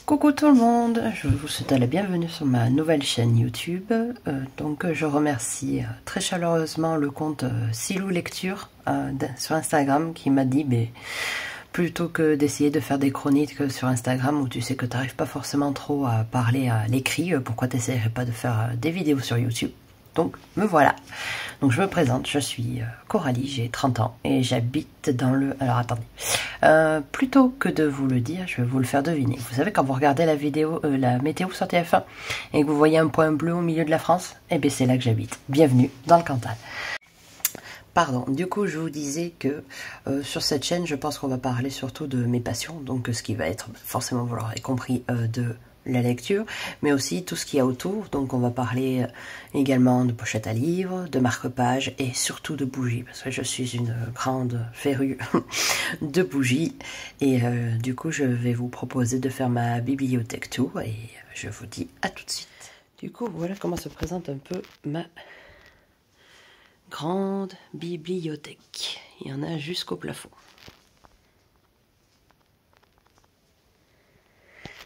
Coucou tout le monde, je vous souhaite la bienvenue sur ma nouvelle chaîne YouTube. Donc je remercie très chaleureusement le compte Silou Lecture sur Instagram qui m'a dit plutôt que d'essayer de faire des chroniques sur Instagram où tu sais que tu n'arrives pas forcément trop à parler à l'écrit, pourquoi tu n'essayerais pas de faire des vidéos sur YouTube? Donc me voilà. Donc je me présente, je suis Coralie, j'ai 30 ans et j'habite dans le... Alors attendez, plutôt que de vous le dire, je vais vous le faire deviner. Vous savez quand vous regardez la vidéo, la météo sur TF1 et que vous voyez un point bleu au milieu de la France, eh bien c'est là que j'habite. Bienvenue dans le Cantal. Pardon, du coup je vous disais que sur cette chaîne je pense qu'on va parler surtout de mes passions, donc ce qui va être forcément, vous l'aurez compris, de la lecture, mais aussi tout ce qu'il y a autour. Donc on va parler également de pochettes à livres, de marque-pages et surtout de bougies, parce que je suis une grande férue de bougies. Et du coup je vais vous proposer de faire ma bibliothèque tour et je vous dis à tout de suite. Du coup voilà comment se présente un peu ma grande bibliothèque. Il y en a jusqu'au plafond.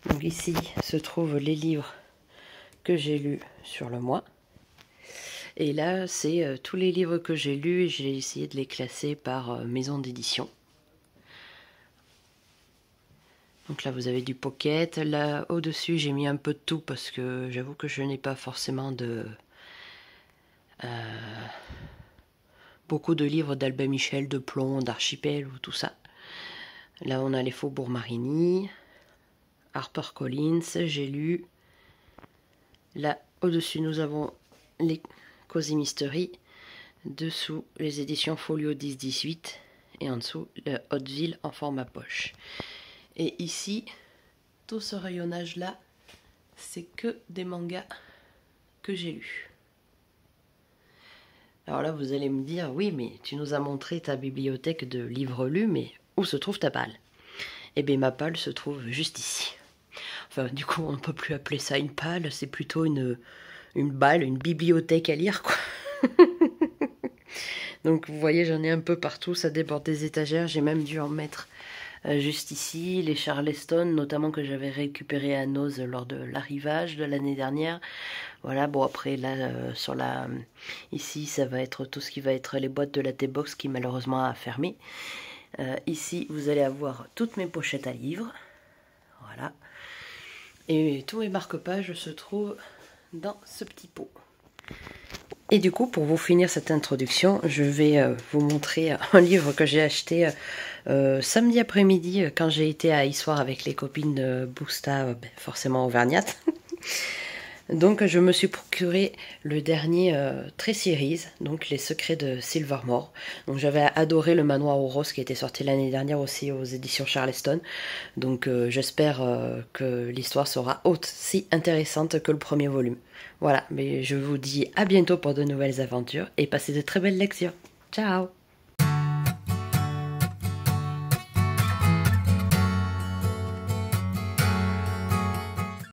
Donc ici se trouvent les livres que j'ai lus sur le mois. Et là, c'est tous les livres que j'ai lus et j'ai essayé de les classer par maison d'édition. Donc là, vous avez du pocket. Là, au-dessus, j'ai mis un peu de tout parce que j'avoue que je n'ai pas forcément de... beaucoup de livres d'Albin Michel, de Plomb, d'Archipel ou tout ça. Là, on a les Faubourg Marigny, HarperCollins, j'ai lu. Là, au-dessus, nous avons les Cozy Mystery. Dessous, les éditions Folio 10-18. Et en dessous, le Hauteville en format poche. Et ici, tout ce rayonnage-là, c'est que des mangas que j'ai lus. Alors là, vous allez me dire, oui, mais tu nous as montré ta bibliothèque de livres lus, mais où se trouve ta palle? Eh bien, ma palle se trouve juste ici. Enfin, du coup, on ne peut plus appeler ça une palle, c'est plutôt une balle, une bibliothèque à lire, quoi. Donc, vous voyez, j'en ai un peu partout, ça déborde des étagères. J'ai même dû en mettre juste ici. Les Charleston, notamment, que j'avais récupéré à Noz lors de l'arrivage de l'année dernière. Voilà, bon, après, là, ici, ça va être tout ce qui va être les boîtes de la T-Box qui, malheureusement, a fermé. Ici, vous allez avoir toutes mes pochettes à livres. Voilà. Et tous mes marque-pages se trouvent dans ce petit pot. Et du coup, pour vous finir cette introduction, je vais vous montrer un livre que j'ai acheté samedi après-midi quand j'ai été à Issoire avec les copines de Bousta, forcément auvergnate. Donc je me suis procuré le dernier Tré-Series, donc Les Secrets de Silvermore. Donc j'avais adoré Le Manoir aux Roses qui était sorti l'année dernière aussi aux éditions Charleston. Donc j'espère que l'histoire sera aussi intéressante que le premier volume. Voilà, mais je vous dis à bientôt pour de nouvelles aventures et passez de très belles lectures. Ciao!